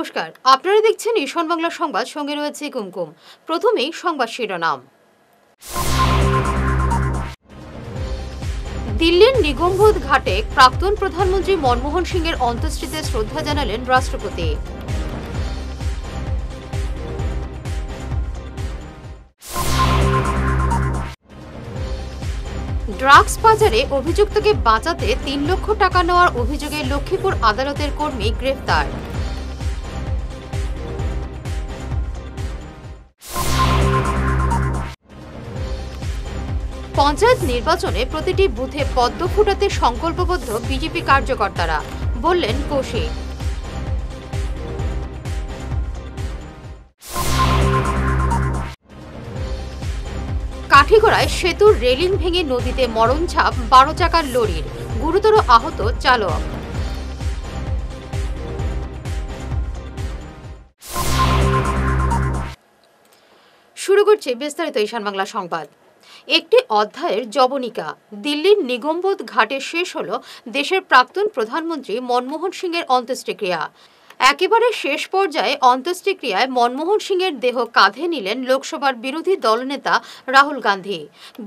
নমস্কার, আপনারা দেখছেন ঈশান বাংলা সংবাদ, সঙ্গে রয়েছে কুমকুম। প্রথমেই সংবাদ শিরোনাম। দিল্লির নিগমবোধ ঘাটে প্রাক্তন প্রধানমন্ত্রী মনমোহন সিংয়ের অন্ত্যেষ্টিতে শ্রদ্ধা জানালেন রাষ্ট্রপতি। ড্রাগস পাচারে অভিযুক্তকে বাঁচাতে ৩ লক্ষ টাকা নেওয়ার অভিযোগে লক্ষ্মীপুর আদালতের কর্মী গ্রেফতার। পঞ্চায়েত নির্বাচনে প্রতিটি বুথে পদ্ম ফুটাতে সংকল্পবদ্ধ বিজেপি কার্যকর্তারা, বললেন কৌশিক। কাঠিগড়ায় সেতুর রেলিং ভেঙে নদীতে মরণঝাঁপ 12 চাকার লরির, গুরুতর আহত চালক। শুরু করছে বিস্তারিত ঈশান বাংলা সংবাদ। একটি অধ্যায়ের জবনিকা। দিল্লির নিগমবোধ ঘাটে শেষ হল দেশের প্রাক্তন প্রধানমন্ত্রী মনমোহন সিংয়ের অন্ত্যেষ্টিক্রিয়া। একেবারে শেষ পর্যায়ে অন্ত্যেষ্টিক্রিয়ায় মনমোহন সিংয়ের দেহ কাঁধে নিলেন লোকসভার বিরোধী দলনেতা রাহুল গান্ধী।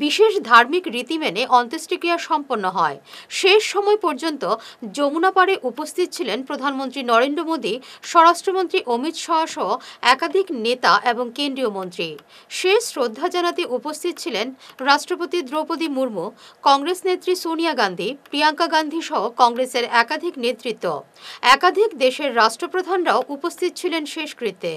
বিশেষ ধার্মিক রীতি মেনে অন্ত্যেষ্টিক্রিয়া সম্পন্ন হয়। শেষ সময় পর্যন্ত যমুনা পাড়ে উপস্থিত ছিলেন প্রধানমন্ত্রী নরেন্দ্র মোদী, স্বরাষ্ট্রমন্ত্রী অমিত শাহ সহ একাধিক নেতা এবং কেন্দ্রীয় মন্ত্রী। শেষ শ্রদ্ধা জানাতে উপস্থিত ছিলেন রাষ্ট্রপতি দ্রৌপদী মুর্মু, কংগ্রেস নেত্রী সোনিয়া গান্ধী, প্রিয়াঙ্কা গান্ধী সহ কংগ্রেসের একাধিক নেতৃত্ব। একাধিক দেশের রাষ্ট্রপ্রধানরাও উপস্থিত ছিলেন শেষকৃত্যে।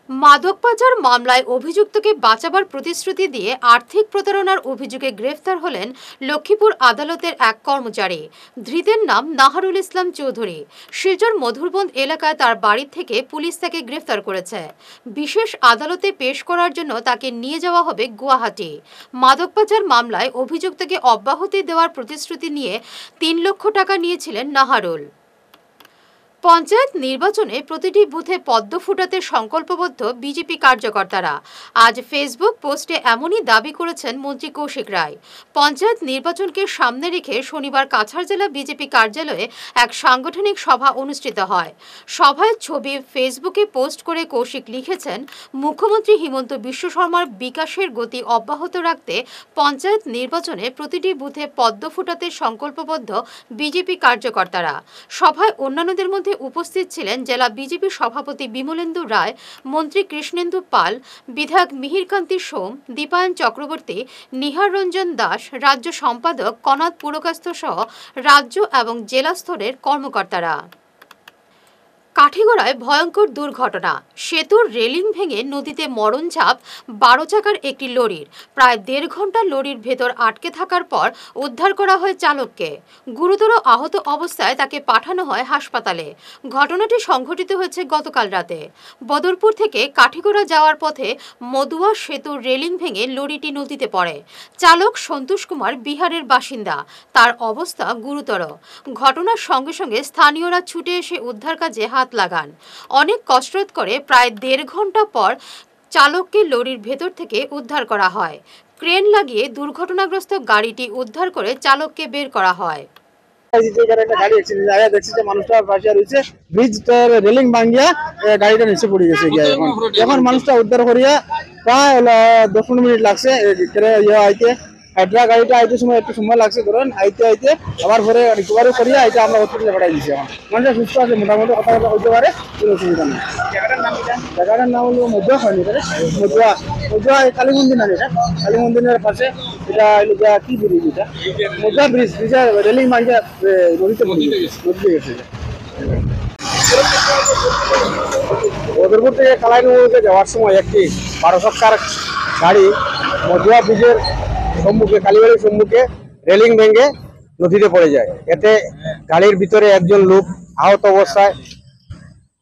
মাদক পাচার মামলায় অভিযুক্তকে বাঁচাবার প্রতিশ্রুতি দিয়ে আর্থিক প্রতারণার অভিযোগে গ্রেফতার হলেন লক্ষ্মীপুর আদালতের এক কর্মচারী। ধৃতের নাম নাহারুল ইসলাম চৌধুরী। শিলচর মধুরবন এলাকায় তার বাড়ি থেকে পুলিশ তাকে গ্রেফতার করেছে। বিশেষ আদালতে পেশ করার জন্য তাকে নিয়ে যাওয়া হবে গুয়াহাটি। মাদক পাচার মামলায় অভিযুক্তকে অব্যাহতি দেওয়ার প্রতিশ্রুতি নিয়ে ৩ লক্ষ টাকা নিয়েছিলেন নাহারুল। পঞ্চায়েত নির্বাচনে প্রতিটি বুথে পদ্ম ফুটাতে সংকল্পবদ্ধ বিজেপি কার্যকর্তারা। আজ ফেসবুক পোস্টে এমনই দাবি করেছেন মন্ত্রী কৌশিক রায়। পঞ্চায়েত নির্বাচনকে সামনে রেখে শনিবার কাছাড় জেলা বিজেপি কার্যালয়ে এক সাংগঠনিক সভা অনুষ্ঠিত হয়। সভায় ছবি ফেসবুকে পোস্ট করে কৌশিক লিখেছেন, মুখ্যমন্ত্রী হিমন্ত বিশ্ব শর্মার বিকাশের গতি অব্যাহত রাখতে পঞ্চায়েত নির্বাচনে প্রতিটি বুথে পদ্ম ফুটাতে সংকল্পবদ্ধ বিজেপি কার্যকর্তারা। সভায় অন্যান্যদের মধ্যে উপস্থিত ছিলেন জেলা বিজেপি সভাপতি বিমলেন্দু রায়, মন্ত্রী কৃষ্ণেন্দু পাল, বিধায়ক মিহিরকান্তি সোম, দীপায়ন চক্রবর্তী, নিহার রঞ্জন দাস, রাজ্য সম্পাদক কনাদ পুরকাস্ত সহ রাজ্য এবং জেলা স্তরের কর্মকর্তারা। কাঠিগড়ায় ভয়ঙ্কর দুর্ঘটনা। সেতুর রেলিং ভেঙে নদীতে মরণঝাঁপ 12 চাকার একটি লরির। প্রায় 1.5 ঘন্টা লরির ভেতর আটকে থাকার পর উদ্ধার করা হয় চালককে। গুরুতর আহত অবস্থায় তাকে পাঠানো হয় হাসপাতালে। ঘটনাটি সংঘটিত হয়েছে গতকাল রাতে। বদরপুর থেকে কাঠিগড়া যাওয়ার পথে মদুয়া সেতুর রেলিং ভেঙে লরিটি নদীতে পড়ে। চালক সন্তোষ কুমার বিহারের বাসিন্দা। তার অবস্থা গুরুতর। ঘটনার সঙ্গে সঙ্গে স্থানীয়রা ছুটে এসে উদ্ধার কাজে হাত লাগান। অনেক কসরত করে প্রায় 1.5 ঘন্টা পর চালককে লরির ভেতর থেকে উদ্ধার করা হয়। ক্রেন লাগিয়ে দুর্ঘটনাগ্রস্ত গাড়িটি উদ্ধার করে চালককে বের করা হয়। রেলিং ভাঙিয়া গাড়িটা নিচে পড়ে গেছে। এখন মানুষটা উদ্ধার করিয়া প্রায় 10-15 মিনিট লাগছে। হাইড্রা গাড়িটা আইতে সময় একটু সময় লাগছে, ধরেন আইতে আবার পরে রিকভারি করিয়া আইতে আমরা হসপিটালে পাঠাই দিচ্ছি। এখন মানুষটা সুস্থ আছে, মোটামুটি কথা হইতে পারে, কোনো অসুবিধা নেই। জায়গাটার নাম হলো মধুয়া, হয়নি মধুয়া কালী মন্দির না, এটা কালী মন্দিরের পাশে। এটা কি ব্রিজ? এটা মধুয়া ব্রিজ। ব্রিজের রেলিং ভাঙিয়া নদীতে গেছে। বদরপুর থেকে কালাইনগরকে যাওয়ার সময় একটি 12 চাকার গাড়ি মধুয়া ব্রিজের সম্মুখে, কালীবাড়ির সম্মুখে রেলিং ভেঙে নদীতে পড়ে যায়। এতে গাড়ির ভিতরে একজন লোক আহত অবস্থায়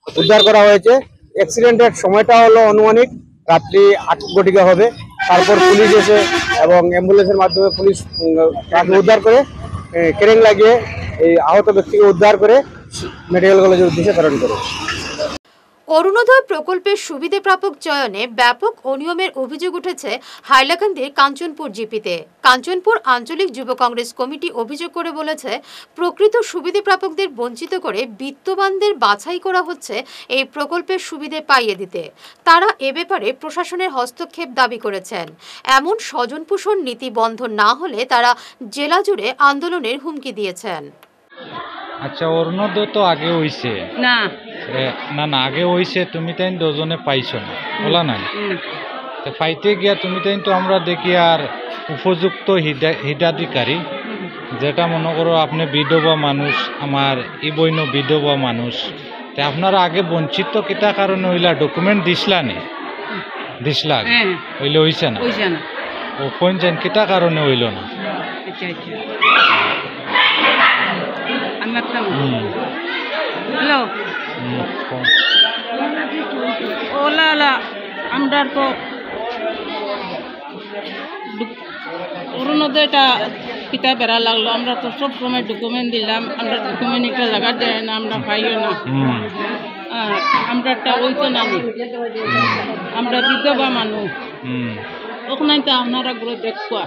উদ্ধার করা হয়েছে। অ্যাক্সিডেন্টের সময়টা হলো আনুমানিক রাত্রি 8 ঘটিকা হবে। তারপর পুলিশ এসে এবং অ্যাম্বুলেন্সের মাধ্যমে পুলিশ তাকে উদ্ধার করে ক্রেন লাগিয়ে এই আহত ব্যক্তিকে উদ্ধার করে মেডিকেল কলেজের উদ্দেশ্যে প্রেরণ করে। অরুণোদয় প্রকল্পের সুবিধাপ্রাপক চয়নে ব্যাপক অনিয়মের অভিযোগ উঠেছে হাইলাকান্দির কাঞ্চনপুর জিপিতে। কাঞ্চনপুর আঞ্চলিক যুব কংগ্রেস কমিটি অভিযোগ করে বলেছে, প্রকৃত সুবিধাপ্রাপকদের বঞ্চিত করে বিত্তবানদের বাছাই করা হচ্ছে এই প্রকল্পের সুবিধে পাইয়ে দিতে। তারা এ ব্যাপারে প্রশাসনের হস্তক্ষেপ দাবি করেছেন। এমন স্বজনপোষণ নীতি বন্ধ না হলে তারা জেলা জুড়ে আন্দোলনের হুমকি দিয়েছেন। আচ্ছা, অরুণোদয় তো আগে হইছে না না না আগে হইছে, তুমি তাই দুজনে পাইছো না বলা নাই তো পাইতে গিয়া তুমি তাই তো আমরা দেখি আর উপযুক্ত হিতাধিকারী, যেটা মনে করো আপনি বিধবা মানুষ, আমার এই বইন বিধবা মানুষ, তা আপনারা আগে বঞ্চিত কেটা কারণে হইলা ডকুমেন্ট দিসলা নি দিসলা হইলে হইছে না ও কোন জান কেটা কারণে হইল না? হ্যালো ওলা আমরা তো অরুণোদয়টা কিতা বেড়া লাগলো, আমরা তো সব সময় ডকুমেন্ট দিলাম, আমরা ডকুমেন্ট একটা জায়গা দেয় না, আমরা পাইও না, আমরা ওই তো নামি, আমরা বিধবা মানুষ ওখানে তো আপনারা ঘুরে দেখবা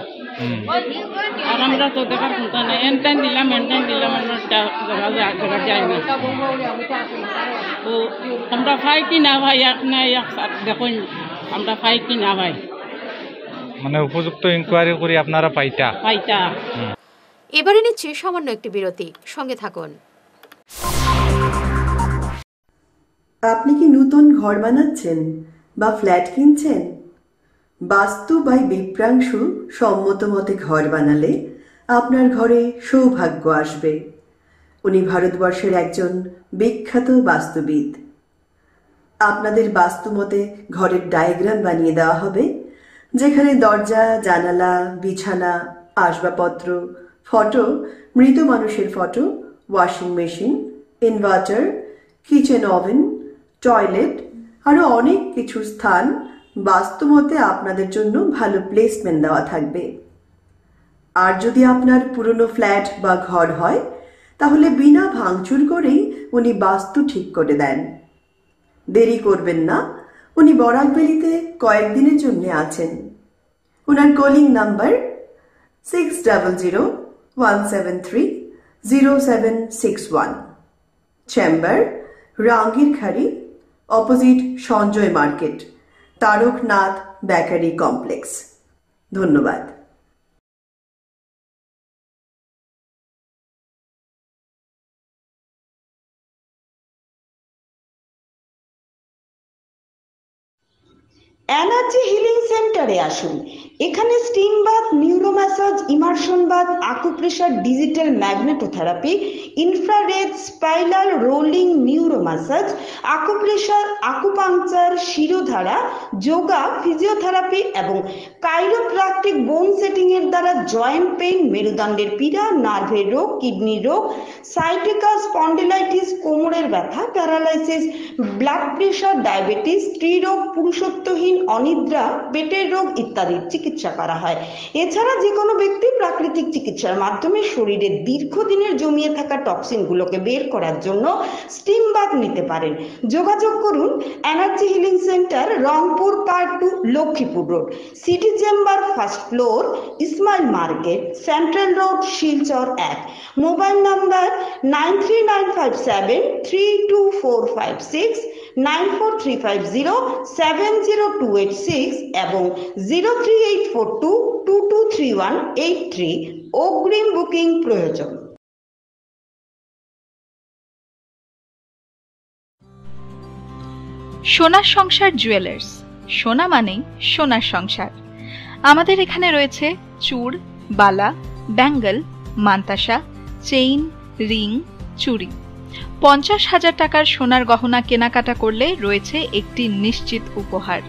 আর আমরা তো দেখার চিন্তা নেই, এনটাইন দিলাম আমরা জায়গা যাই না। ও আমরা পাই কি না ভাই এক নাই দেখুন আমরা পাই কি না ভাই, মানে উপযুক্ত ইনকোয়ারি করে আপনারা পাইতা। এবারে নিচ্ছি সামান্য একটি বিরতি, সঙ্গে থাকুন। আপনি কি নতুন ঘর বানাচ্ছেন বা ফ্ল্যাট কিনছেন? বাস্তু বাই বিপ্রাংশু সম্মত মতে ঘর বানালে আপনার ঘরে সৌভাগ্য আসবে। উনি ভারতবর্ষের একজন বিখ্যাত বাস্তুবিদ। আপনাদের বাস্তু মতে ঘরের ডায়াগ্রাম বানিয়ে দেওয়া হবে, যেখানে দরজা, জানালা, বিছানা, আসবাবপত্র, ফটো, মৃত মানুষের photo, washing machine, inverter, kitchen oven, toilet আরও অনেক কিছু স্থান বাস্তুমতে আপনাদের জন্য ভালো প্লেসমেন্ট দেওয়া থাকবে। আর যদি আপনার পুরনো ফ্ল্যাট বা ঘর হয়, তাহলে বিনা ভাঙচুর করেই উনি বাস্তু ঠিক করে দেন। দেরি করবেন না, উনি বরাকবেলিতে কয়েকদিনের জন্য আছেন। ওনার calling number 6001730761, chamber Rangirkhari, opposite Sanjay market, Taraknath bakery complex. ধন্যবাদ। এনার্জি হিলিং সেন্টারে আসুন। এখানে steam bath, neuro massage, immersion bath, acupressure, digital magnetotherapy, infrared, spiral rolling neuro massage, acupressure, acupuncture, shirodhara, yoga, physiotherapy এবং কাইরোপ্র্যাকটিক বোন সেটিং এর দ্বারা জয়েন্ট পেইন, মেরুদণ্ডের পীড়া, নার্ভের রোগ, কিডনি রোগ, সাইটিকা, স্পন্ডিলাইটিস, কোমরের ব্যথা, প্যারালাইসিস, ব্লাড প্রেশার, ডায়াবেটিস, স্ত্রীরোগ, পুরুষত্বহীন, অনিদ্রা, পেটের রোগ ইত্যাদির চিকিৎসা করা হয়। এছাড়া যে কোনো ব্যক্তি প্রাকৃতিক চিকিৎসার মাধ্যমে শরীরে দীর্ঘদিনের জমিয়ে থাকা টক্সিনগুলোকে বের করার জন্য স্টিম বাথ নিতে পারেন। যোগাযোগ করুন energy healing centre, Rangpur part 2, Lakshmipur road, city chamber, first floor, Ismail market, central road, Silchar 1। Mobile number 9395732456, 9435070286 এবং 03842223183। অগ্রিম বুকিং প্রয়োজন। সোনার সংসার জুয়েলার্স, সোনা মানেই সোনার সংসার। আমাদের এখানে রয়েছে চূড়, বালা, ব্যাঙ্গল, মান্তাসা, চেইন, রিং, চুড়ি। 50,000 টাকার সোনার গহনা কেনাকাটা করলে রয়েছে একটি নিশ্চিত উপহার।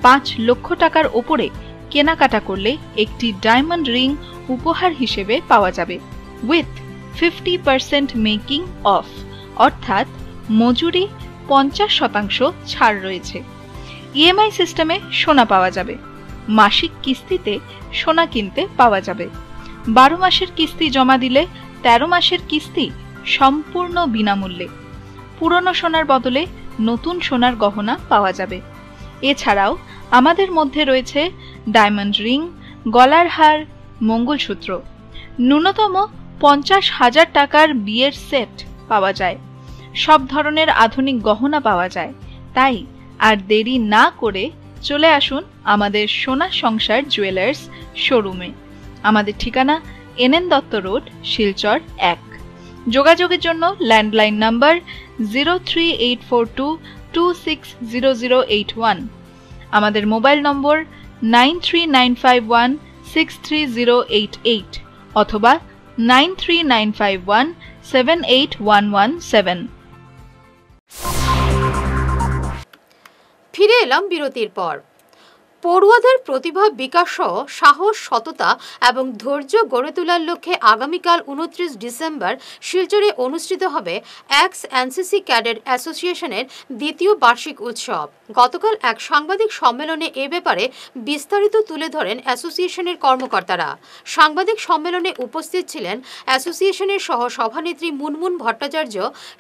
5 লক্ষ টাকার ওপরে কেনাকাটা করলে একটি ডায়মন্ড রিং উপহার হিসেবে পাওয়া যাবে, উইথ 50% মেকিং অফ, অর্থাৎ মজুরি 50% ছাড় রয়েছে। ইএমআই সিস্টেমে সোনা পাওয়া যাবে। মাসিক কিস্তিতে সোনা কিনতে পাওয়া যাবে। 12 মাসের কিস্তি জমা দিলে 13 মাসের কিস্তি সম্পূর্ণ বিনামূল্যে। পুরনো সোনার বদলে নতুন সোনার গহনা পাওয়া যাবে। এছাড়াও আমাদের মধ্যে রয়েছে ডায়মন্ড রিং, গলার হার, মঙ্গলসূত্র। ন্যূনতম 50,000 টাকার বিয়ের সেট পাওয়া যায়। সব ধরনের আধুনিক গহনা পাওয়া যায়। তাই আর দেরি না করে চলে আসুন আমাদের সোনা সংসার জুয়েলার্স শোরুমে। আমাদের ঠিকানা NN দত্ত রোড, শিলচর 1। যোগাযোগের জন্য ল্যান্ডলাইন নাম্বার 038422600081, আমাদের মোবাইল নম্বর 9395163088 অথবা 9395178117। ফিরে এলাম বিরতির পর। পড়ুয়াদের প্রতিভা বিকাশ সহ সাহস, সততা এবং ধৈর্য গড়ে তোলার লক্ষ্যে আগামীকাল 29 ডিসেম্বর শিলচরে অনুষ্ঠিত হবে এক্স এনসিসি ক্যাডেট অ্যাসোসিয়েশনের দ্বিতীয় বার্ষিক উৎসব। গতকাল এক সাংবাদিক সম্মেলনে এ ব্যাপারে বিস্তারিত তুলে ধরেন অ্যাসোসিয়েশনের কর্মকর্তারা। সাংবাদিক সম্মেলনে উপস্থিত ছিলেন অ্যাসোসিয়েশনের সহ সভানেত্রী মুনমুন ভট্টাচার্য,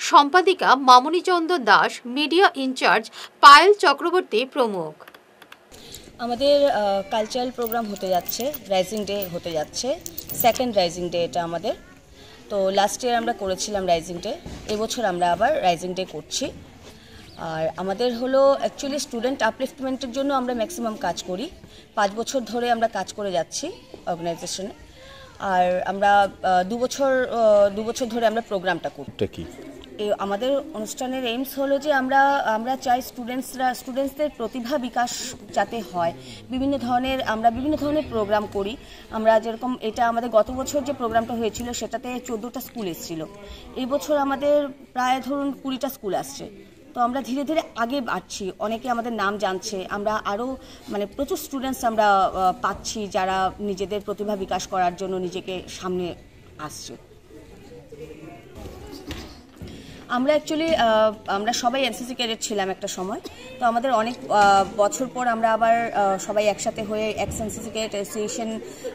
সম্পাদিকা মামুনিচন্দ্র দাস, মিডিয়া ইনচার্জ পায়েল চক্রবর্তী প্রমুখ। আমাদের কালচারাল প্রোগ্রাম হতে যাচ্ছে, রাইজিং ডে হতে যাচ্ছে, সেকেন্ড রাইজিং ডে এটা আমাদের। তো লাস্ট ইয়ার আমরা করেছিলাম রাইজিং ডে, এবছর আমরা আবার রাইজিং ডে করছি। আর আমাদের হলো অ্যাকচুয়ালি স্টুডেন্ট আপলিফটমেন্টের জন্য আমরা ম্যাক্সিমাম কাজ করি। 5 বছর ধরে আমরা কাজ করে যাচ্ছি অর্গানাইজেশনে। আর আমরা 2 বছর ধরে আমরা প্রোগ্রামটা করি। আমাদের অনুষ্ঠানের এইমস হলো যে আমরা চাই স্টুডেন্টসদের প্রতিভা বিকাশ যাতে হয়। বিভিন্ন ধরনের প্রোগ্রাম করি আমরা। যেরকম এটা আমাদের গত বছর যে প্রোগ্রামটা হয়েছিল সেটাতে 14টা স্কুল এসেছিল। এই বছর আমাদের প্রায় ধরুন 20টা স্কুল আসছে। তো আমরা ধীরে ধীরে আগে বাড়ছি, অনেকে আমাদের নাম জানছে, আমরা আরও প্রচুর স্টুডেন্টস আমরা পাচ্ছি যারা নিজেদের প্রতিভা বিকাশ করার জন্য নিজেকে সামনে আসছে। আমরা সবাই এনসিসি ক্যাডেট ছিলাম একটা সময়। তো আমাদের অনেক বছর পর আমরা আবার সবাই একসাথে হয়ে এক্স এনসিসি ক্যাডেট অ্যাসোসিয়েশন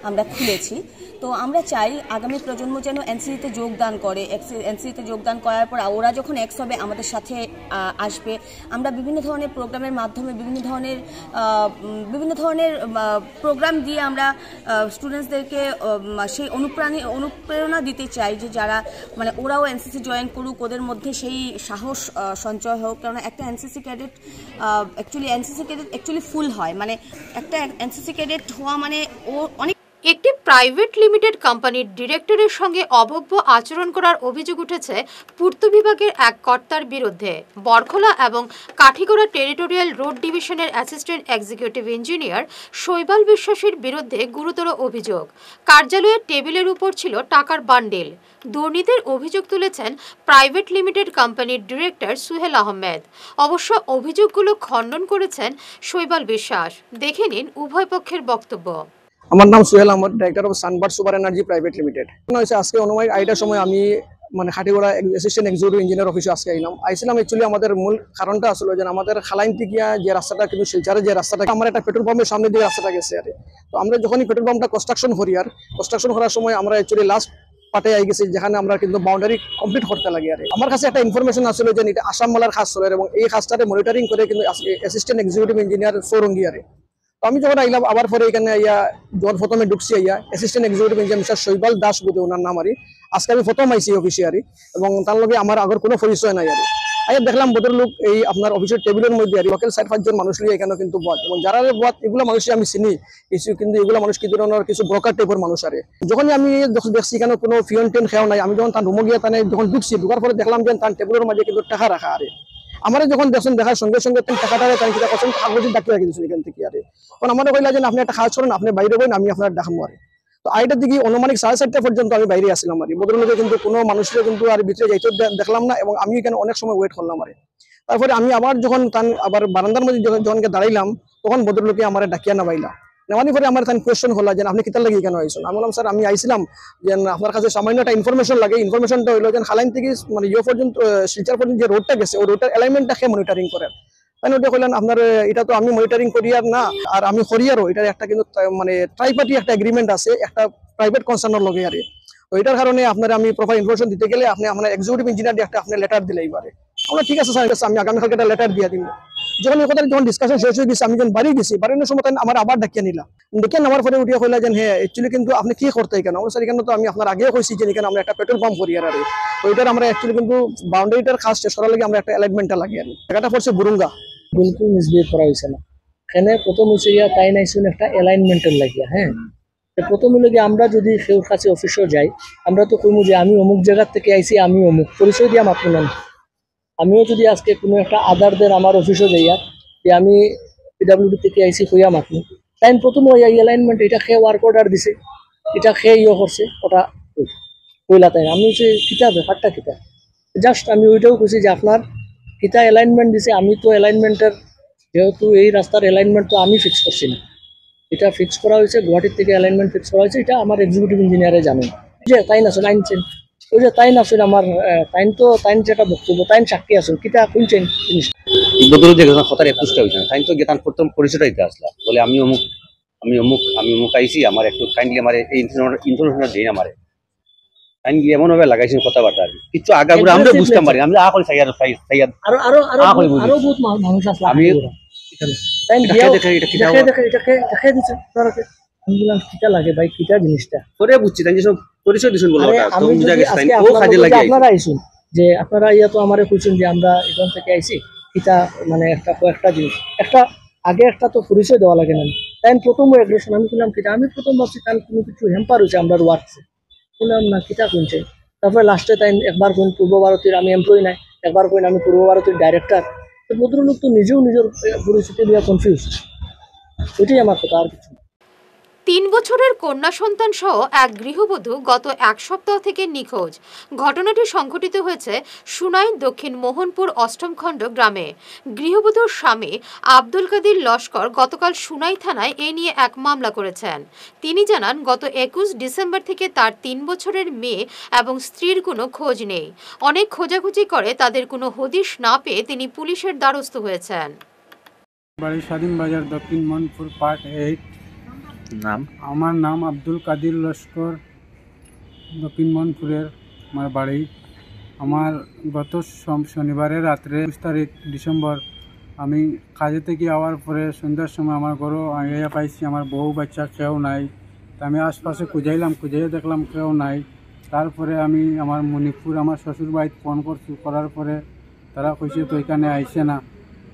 আমরা খুলেছি। তো আমরা চাই আগামী প্রজন্ম যেন এনসিসিতে যোগদান করে। এনসিসিতে যোগদান করার পর ওরা যখন এক্স হবে আমাদের সাথে আসবে। আমরা বিভিন্ন ধরনের প্রোগ্রামের মাধ্যমে বিভিন্ন ধরনের প্রোগ্রাম দিয়ে আমরা স্টুডেন্টসদেরকে সেই অনুপ্রেরণা দিতে চাই যে যারা ওরাও এনসিসি জয়েন করুক, ওদের মধ্যে সেই সাহস সঞ্চয় হোক। কারণ একটা এনসিসি ক্যাডেট অ্যাকচুয়ালি ফুল হয়, একটা এনসিসি ক্যাডেট হওয়া ও অনেক। একটি প্রাইভেট লিমিটেড কোম্পানির ডিরেক্টরের সঙ্গে অভব্য আচরণ করার অভিযোগ উঠেছে পূর্ত বিভাগের এক কর্তার বিরুদ্ধে। বরখোলা এবং কাঠিগড়া টেরিটোরিয়াল রোড ডিভিশনের অ্যাসিস্ট্যান্ট এক্সিকিউটিভ ইঞ্জিনিয়ার শৈবাল বিশ্বাসের বিরুদ্ধে গুরুতর অভিযোগ। কার্যালয়ের টেবিলের উপর ছিল টাকার বান্ডেল। দুর্নীতির অভিযোগ তুলেছেন প্রাইভেট লিমিটেড কোম্পানির ডিরেক্টর সুহেল আহমেদ। অবশ্য অভিযোগগুলো খণ্ডন করেছেন শৈবাল বিশ্বাস। দেখে নিন উভয় পক্ষের বক্তব্য। আমার নাম Sohel Ahmed, director of Sunbird super energy private limited. আজকে অনুমানিক 8টার সময় আমি হাটিগড়া অ্যাসিস্ট্যান্ট এক্সিকিউটিভ ইঞ্জিনিয়ার অফিসে আজকে আইছিলাম। অ্যাকচুয়ালি আমাদের মূল কারণটা আসলে যে আমাদের খালাইন থেকে যে রাস্তাটা কিন্তু শিলচরের যে রাস্তাটা, আমার একটা পেট্রোল পাম্পের সামনে দিয়ে রাস্তাটা গেছে। তো আমরা যখনই পেট্রোল পাম্পটা কনস্ট্রাকশন করার সময় আমরা অ্যাকচুয়ালি লাস্ট পার্টে আই গেছি, যেখানে আমরা কিন্তু বাউন্ডারি কমপ্লিট করতে লাগে। আমার কাছে একটা ইনফরমেশন আসলে যে এটা আসাম মালার খাস চলে এবং এই খাসটাতে মনিটরিং করে কিন্তু অ্যাসিস্ট্যান্ট এক্সিকিউটিভ ইঞ্জিনিয়ার ফোরঙ্গি। তো আমি যখন আইলাম আবার পরে এখানে যখন প্রথমে ঢুকছি অ্যাসিস্ট্যান্ট এক্সিকিউটিভ ইঞ্জিনিয়ার মিস্টার শৈবাল দাস বলে ওনার নাম। আজকে আমি প্রথম আইসি অফিসে এবং তার লগে আমার আগের কোনো পরিচয় নাই। দেখলাম ভদ্রলোক এই আপনার অফিসের টেবিলের মধ্যে লোকাল 4-5 জন মানুষ নিয়ে এখানে কিন্তু বদ, এবং যারা বদ এগুলো মানুষ আমি চিনি কিছু, কিন্তু এগুলো মানুষ কি ধরনের কিছু ব্রোকার টাইপের মানুষ। যখনই আমি দেখছি এখানে কোনো ফিয়ন টেন খেয়াও নাই, আমি যখন তার রুমে গিয়ে যখন ঢুকার পরে দেখলাম যে তার টেবিলের মাঝে কিন্তু টাকা রাখা। আমার যখন দেখছেন দেখার সঙ্গে সঙ্গে টাকাটা কাগজে ডাকিয়ে রাখি দিচ্ছেন এখান থেকে। কারণ আমার কইলা যে আপনি একটা কাজ করেন, আপনি বাইরে বইন, আমি আপনার ডাকবো। তো 8টার দিকে অনুমানিক 4:30টা পর্যন্ত আমি বাইরে আসলাম। ভদ্রলোকে কিন্তু কোনো মানুষের কিন্তু আর ভিতরে যাইতে দেখলাম না, এবং আমি এখানে অনেক সময় ওয়েট করলাম। তারপরে আমি আবার যখন আবার বারান্দার মধ্যে যখন দাঁড়াইলাম তখন ভদ্রলোকে আমার ডাকিয়া নামাইলা। নেওয়ানি পরে আমার কোয়েশ্চন হলো যে আপনি কিতার লাগে কেন আইসেন। আমি বললাম স্যার আমি আইছিলাম যে আপনার কাছে সামান্য একটা ইনফরমেশন লাগে। ইনফরমেশনটা হইলো যে খালাইন থেকে পর্যন্ত শিলচর পর্যন্ত যে রোডটা গেছে ওই রোডটার অ্যালাইনমেন্টটা খেয়ে মনিটরিং করেন। তাই ওটা কইলেন আপনার এটা তো আমি মনিটরিং করি আর না, আর আমি করিয়ারও এটার একটা কিন্তু ট্রাইপার্টি একটা এগ্রিমেন্ট আছে একটা প্রাইভেট কনসার্নের লগে। তো এটার কারণে আপনার আমি প্রপার ইনফরমেশন দিতে গেলে আপনি আপনার এক্সিকিউটিভ ইঞ্জিনিয়ার একটা আপনার লেটার দিলে এবারে আমরা ঠিক আছে স্যার আমি আগামীকালকে একটা লেটার দিয়ে দিব। যখন এই কথা যখন ডিসকাশন শেষ হয়ে গেছে আমি যখন বাড়ি গেছি, বাড়ির সময় আমার আবার ডাকিয়ে নিলাম, ডেকে নামার পরে উঠিয়ে কইলা যে হ্যাঁ অ্যাকচুয়ালি কিন্তু আপনি কি করতে কেন? স্যার এখানে তো আমি আপনার আগেও কইছি যে এখানে আমরা একটা পেট্রোল পাম্প করি আর ওইটার আমরা অ্যাকচুয়ালি কিন্তু বাউন্ডারিটার খাস শেষ করার লাগে আমরা একটা অ্যালাইনমেন্টটা লাগি আর জায়গাটা পড়ছে বুরুঙ্গা। বিলকুল মিসবিহেভ করা হয়েছে না। এখানে প্রথম হচ্ছে গিয়া তাই নাইছুন একটা অ্যালাইনমেন্টের লাগিয়া। হ্যাঁ, প্রথম হলো গিয়ে আমরা যদি কেউ কাছে অফিসও যাই, আমরা তো কইমু যে আমি অমুক জায়গার থেকে আইছি, আমি অমুক পরিচয় দিয়া মাত্র না। আমিও যদি আজকে কোনো একটা আদারদের আমার অফিসও যাইয়া যে আমি পিডাব্লিউডি থেকে আইসি হইয়া মাত্র, তাই প্রথম ওই অ্যালাইনমেন্ট এটা খেয়ে ওয়ার্ক অর্ডার দিছে, এটা খেয়ে করছে ওটা কইলা। তাই আমি হচ্ছে কিতাব ব্যাপারটা কিতাব জাস্ট আমি ওইটাও কইছি যে আপনার কিতা অ্যালাইনমেন্ট দিছে, আমি তো অ্যালাইনমেন্টের যেহেতু এই রাস্তার অ্যালাইনমেন্ট তো আমি ফিক্স করছি না, এটা ফিক্স করা হয়েছে গুয়াহাটির থেকে অ্যালাইনমেন্ট ফিক্স করা হয়েছে, এটা আমার এক্সিকিউটিভ ইঞ্জিনিয়ারে জানেন যে তাই না আইনছেন ওই যে তাই না আমার তাইন তো তাইন যেটা বক্তব্য তাইন সাক্ষী আসুন কিতা শুনছেন জিনিসটা বদল যে কথার 21টা হয়েছে তাই তো গেতান প্রথম পরিচয়টা দিতে আসলাম বলে আমি অমুক আমি অমুক আমি অমুক আইসি আমার একটু কাইন্ডলি আমার এই ইনফরমেশনটা দিন আমার কাইন্ডলি এমনভাবে লাগাইছেন কথাবার্তা আর কিছু আগাগুলো আমরা বুঝতে পারি আমি আ করে সাইয়াদ আরো আরো আরো আরো বহুত মানুষ আসলে আমি তাইন দেখে দেখে দিচ্ছে তারাকে আমি বললাম কিটা লাগে ভাই কিটা জিনিসটা পরে বুঝছি তাই সব পরিচয় দিছেন বলে আমি বুঝা গেছে ও কাজে লাগে আপনারা আইছেন যে আপনারা ইয়া তো আমারে কইছেন যে আমরা এখান থেকে আইছি কিটা মানে একটা কয়েকটা জিনিস একটা আগে একটা তো পরিচয় দেওয়া লাগে না। তাই প্রথম অ্যাগ্রেশন আমি বললাম কিটা আমি প্রথম ভাবছি তাই কোনো কিছু হ্যাম্পার হয়েছে আমরা ওয়ার্কসে বললাম না কিটা কোনছে। তারপরে লাস্টে তাই একবার কোন পূর্ব ভারতের আমি এমপ্লয়ি নাই, একবার কোন আমি পূর্ব ভারতের ডাইরেক্টর। তো ভদ্রলোক তো নিজেও নিজের পরিস্থিতি নিয়ে কনফিউজ, ওইটাই আমার কথা আর কিছু। 3 বছরের কন্যা সন্তান সহ এক গৃহবধূ গত এক সপ্তাহ থেকে নিখোঁজ। ঘটনাটি সংঘটিত হয়েছে সুনাই দক্ষিণ মোহনপুর অষ্টম খণ্ড গ্রামে। গৃহবধূর স্বামী আব্দুল কাদির লস্কর গতকাল সুনাই থানায় এ নিয়ে এক মামলা করেছেন। তিনি জানান গত 21 ডিসেম্বর থেকে তার 3 বছরের মেয়ে এবং স্ত্রীর কোনো খোঁজ নেই। অনেক খোঁজাখুঁজি করে তাদের কোনো হদিশ না পেয়ে তিনি পুলিশের দ্বারস্থ হয়েছেন। বাড়ি স্বাধীন বাজার দক্ষিণ মোহনপুর পার্ট 8। নাম আমার নাম আব্দুল কাদির লস্কর, দক্ষিণ মোহনপুরের আমার বাড়ি। আমার গত শনিবারের রাত্রে 20 তারিখ ডিসেম্বর আমি কাজে থেকে আওয়ার পরে সন্ধ্যার সময় আমার ঘরও আইয়া পাইছি আমার বউ বাচ্চা কেউ নাই। তা আমি আশপাশে খুঁজাইলাম, খুঁজাইয়া দেখলাম কেউ নাই। তারপরে আমি আমার মণিপুর আমার শ্বশুর বাড়িতে ফোন করছি, করার পরে তারা কইছে তো এখানে আইসে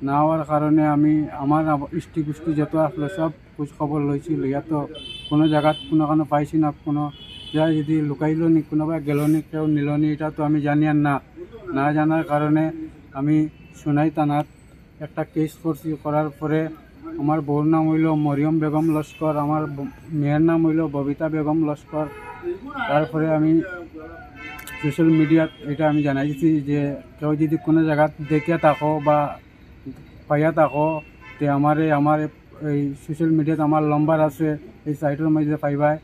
না হওয়ার কারণে আমি আমার ইষ্টি গুষ্টি যত আসলো সব খোঁজ খবর লইছি, লইয়া তো কোনো জায়গাত কোনো পাইছি না, কোনো যা যদি লুকাইল নি কোনোবা গেল নি কেউ নিল নি এটা তো আমি জানি আর না জানার কারণে আমি সুনাই থানাত একটা কেস করছি। করার পরে আমার বউর নাম হইল মরিয়ম বেগম লস্কর, আমার মেয়ের নাম হইল ববিতা বেগম লস্কর। তারপরে আমি সোশ্যাল মিডিয়াত এটা আমি জানাইছি যে কেউ যদি কোনো জায়গাত দেখিয়া থাকো বা পাইয়া থাকো তে আমার এই সোশ্যাল মিডিয়াত আমার নম্বর আছে, এই সাইটের মধ্যে পাইবাই।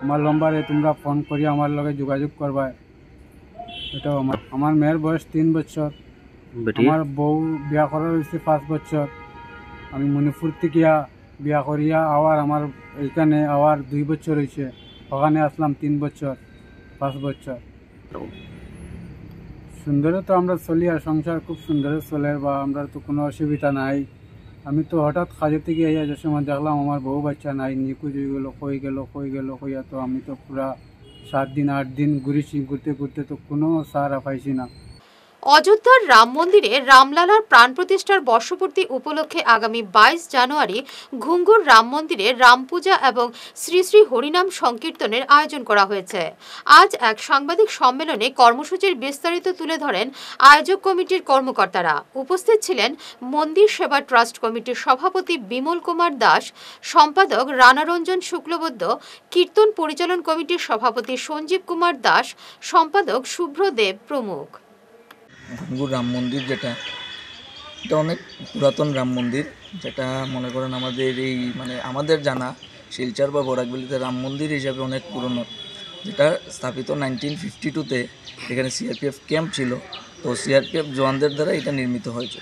আমার নম্বরে তোমরা ফোন করি আমার লগে যোগাযোগ করবাই। এটাও আমার মেয়ের বয়স 3 বছর, আমার বউ বিয়া করার হয়েছে 5 বছর। আমি মণিপুর থেকে বিয়া করিয়া আবার আমার এইখানে আবার 2 বছর হয়েছে, ওখানে আসলাম 3 বছর 5 বছর। সুন্দরে তো আমরা চলি আর সংসার খুব সুন্দরে চলে বা আমরা তো কোনো অসুবিধা নাই। আমি তো হঠাৎ কাজে থেকে আইয়া যে সময় দেখলাম আমার বউ বাচ্চা নাই, নিখোঁজ হয়ে গেলো, কই গেল হইয়া তো আমি তো পুরা 7 দিন 8 দিন ঘুরেছি, ঘুরতে ঘুরতে তো কোনো সাহারা পাইছি না। অযোধ্যার রাম মন্দিরে রামলালার প্রাণ প্রতিষ্ঠার বর্ষপূর্তি উপলক্ষে আগামী 22 জানুয়ারি ঘুঙ্গুর রাম মন্দিরে রাম পূজা এবং শ্রী শ্রী হরিনাম সংকীর্তনের আয়োজন করা হয়েছে। আজ এক সাংবাদিক সম্মেলনে কর্মসূচির বিস্তারিত তুলে ধরেন আয়োজক কমিটির কর্মকর্তারা। উপস্থিত ছিলেন মন্দির সেবা ট্রাস্ট কমিটির সভাপতি বিমল কুমার দাস, সম্পাদক রানারঞ্জন শুক্লবৈদ্য, কীর্তন পরিচালন কমিটির সভাপতি সঞ্জীব কুমার দাস, সম্পাদক শুভ্র দেব প্রমুখ। ঘুঙ্গুর রাম মন্দির এটা অনেক পুরাতন রাম মন্দির, যেটা মনে করেন আমাদের এই আমাদের জানা শিলচর বা বরাকবেলিতে রাম মন্দির হিসাবে অনেক পুরনো, যেটা স্থাপিত 1952-তে। এখানে সিআরপিএফ ক্যাম্প ছিল, তো সিআরপিএফ জওয়ানদের দ্বারা এটা নির্মিত হয়েছে।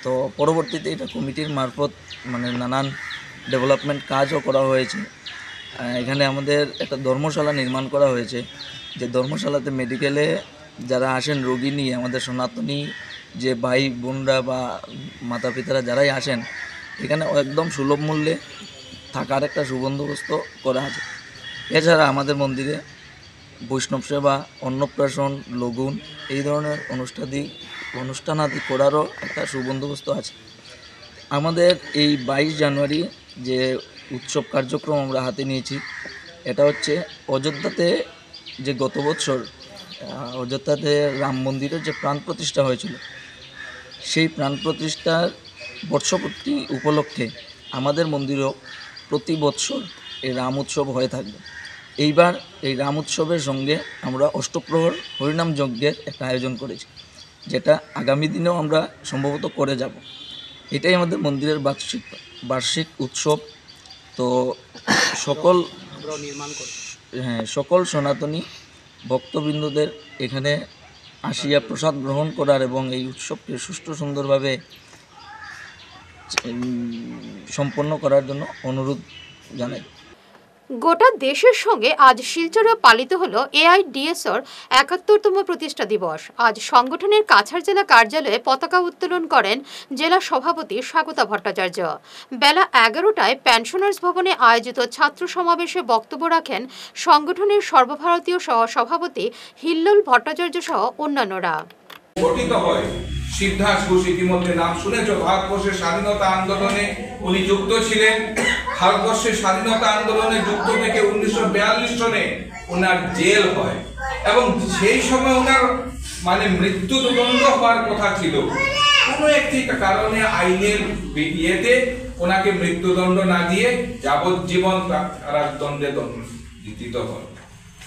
তো পরবর্তীতে এটা কমিটির মারফত নানান ডেভেলপমেন্ট কাজও করা হয়েছে। এখানে আমাদের একটা ধর্মশালা নির্মাণ করা হয়েছে, যে ধর্মশালাতে মেডিকেলে যারা আসেন রোগী নিয়ে, আমাদের সনাতনী যে ভাই বোনরা বা মাতা পিতারা যারাই আসেন এখানে একদম সুলভ মূল্যে থাকার একটা সুবন্দোবস্ত করা আছে। এছাড়া আমাদের মন্দিরে বৈষ্ণব সেবা, অন্নপ্রাশন, লগুন এই ধরনের অনুষ্ঠানাদি করারও একটা সুবন্দোবস্ত আছে। আমাদের এই 22 জানুয়ারি যে উৎসব কার্যক্রম আমরা হাতে নিয়েছি এটা হচ্ছে অযোধ্যাতে যে গত বছর অযোধ্যাতে রাম মন্দিরের যে প্রাণ প্রতিষ্ঠা হয়েছিল সেই প্রাণ প্রতিষ্ঠার বর্ষপূর্তি উপলক্ষে আমাদের মন্দিরেও প্রতি বৎসর এই রাম উৎসব হয়ে থাকবে। এইবার এই রাম উৎসবের সঙ্গে আমরা অষ্টপ্রহর হরিনাম যজ্ঞের একটা আয়োজন করেছি, যেটা আগামী দিনেও আমরা সম্ভবত করে যাব। এটাই আমাদের মন্দিরের বার্ষিক উৎসব। তো সকল সনাতনী ভক্তবৃন্দদের এখানে আসিয়া প্রসাদ গ্রহণ করার এবং এই উৎসবকে সুষ্ঠু সুন্দরভাবে সম্পন্ন করার জন্য অনুরোধ জানাই। গোটা দেশের সঙ্গে আজ শিলচরে পালিত হলো এআইডিএসর ৭১তম প্রতিষ্ঠা দিবস। আজ সংগঠনের কাছাড় জেলা কার্যালয়ে পতাকা উত্তোলন করেন জেলা সভাপতি স্বাগতা ভট্টাচার্য। বেলা ১১টায় পেনশনার্স ভবনে আয়োজিত ছাত্র সমাবেশে বক্তব্য রাখেন সংগঠনের সর্বভারতীয় সহ সভাপতি হিল্লোল ভট্টাচার্য সহ অন্যান্যরা। গঠিত হয় সিদ্ধার্থ ঘোষ, ইতিমধ্যে নাম শুনেছ। ভারতবর্ষের স্বাধীনতা আন্দোলনে উনি যুক্ত ছিলেন। ভারতবর্ষের স্বাধীনতা আন্দোলনে যুক্ত থেকে 1942 সনে ওনার জেল হয় এবং সেই সময় ওনার মৃত্যুদণ্ড হওয়ার কথা ছিল। কোনো একটি কারণে আইনের ইয়েতে ওনাকে মৃত্যুদণ্ড না দিয়ে যাবজ্জীবন কারাদণ্ডে দণ্ডিত হন।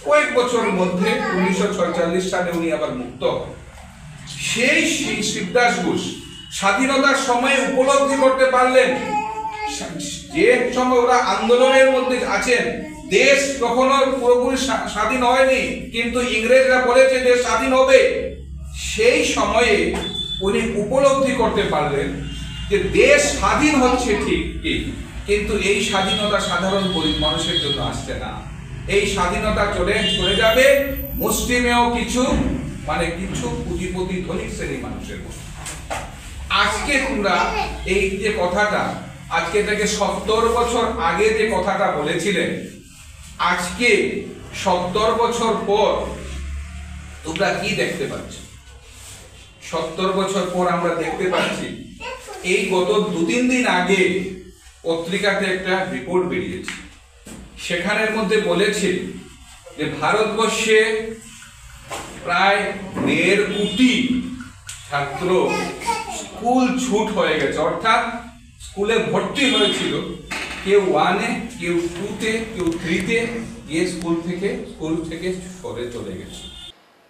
কয়েক বছরের মধ্যে 1946 সালে উনি আবার মুক্ত হন। সেই শিবদাস ঘোষ স্বাধীনতার সময় উপলব্ধি করতে পারলেন যে সময় ওরা আন্দোলনের মধ্যে আছেন, দেশ কখনো পুরোপুরি স্বাধীন হয়নি, কিন্তু ইংরেজরা বলেছে দেশ স্বাধীন হবে। সেই সময়ে উনি উপলব্ধি করতে পারলেন যে দেশ স্বাধীন হচ্ছে ঠিক, কিন্তু এই স্বাধীনতা সাধারণ গরিব মানুষের জন্য আসছে না। এই স্বাধীনতা চলে যাবে মুষ্টিমেয় কিছু পুঁজিপতি ধনিক শ্রেণী মানুষের মধ্যে। আজকে তোমরা এই যে কথাটা আজকে থেকে 70 বছর আগে যে কথাটা বলেছিলেন, আজকে 70 বছর পর তোমরা কি দেখতে পাচ্ছ? 70 বছর পর আমরা দেখতে পাচ্ছি এই গত 2-3 দিন আগে পত্রিকাতে একটা রিপোর্ট বেরিয়েছে। সেখানের মধ্যে বলেছে যে ভারতবর্ষে প্রায় 1.5 কোটি ছাত্র স্কুল ছুট হয়ে গেছে, অর্থাৎ স্কুলে ভর্তি হয়েছিল, কেউ 1-এ, কেউ 2-তে, কেউ 3-তে গিয়ে স্কুল থেকে সরে চলে গেছে।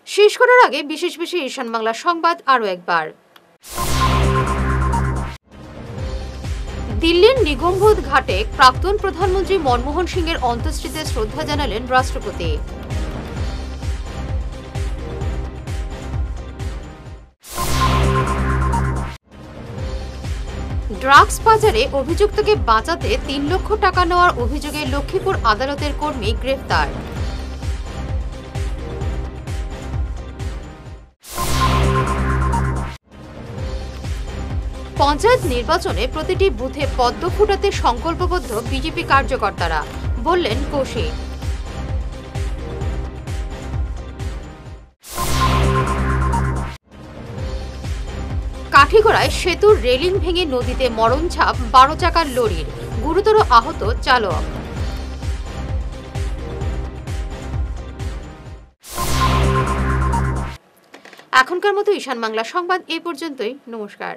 শেষ করার আগে বিশেষ ঈশান বাংলা সংবাদ আরো একবার। দিল্লির নিগমবোধ ঘাটে প্রাক্তন প্রধানমন্ত্রী মনমোহন সিংয়ের অন্ত্যেষ্টিতে শ্রদ্ধা জানালেন রাষ্ট্রপতি। ড্রাগস পাচারে অভিযুক্তকে বাঁচাতে 3 লক্ষ টাকা নেওয়ার অভিযোগে লক্ষ্মীপুর আদালতের কর্মী গ্রেফতার। পঞ্চায়েত নির্বাচনে প্রতিটি বুথে পদ্ম ফুটাতে সংকল্পবদ্ধ বিজেপি কার্যকর্তারা, বললেন কৌশিক। কাঠিগড়ায় সেতুর রেলিং ভেঙে নদীতে মরণঝাঁপ 12 চাকার লরির, গুরুতর আহত চালক। এখনকার মতো ঈশান বাংলা সংবাদ এই পর্যন্তই। নমস্কার।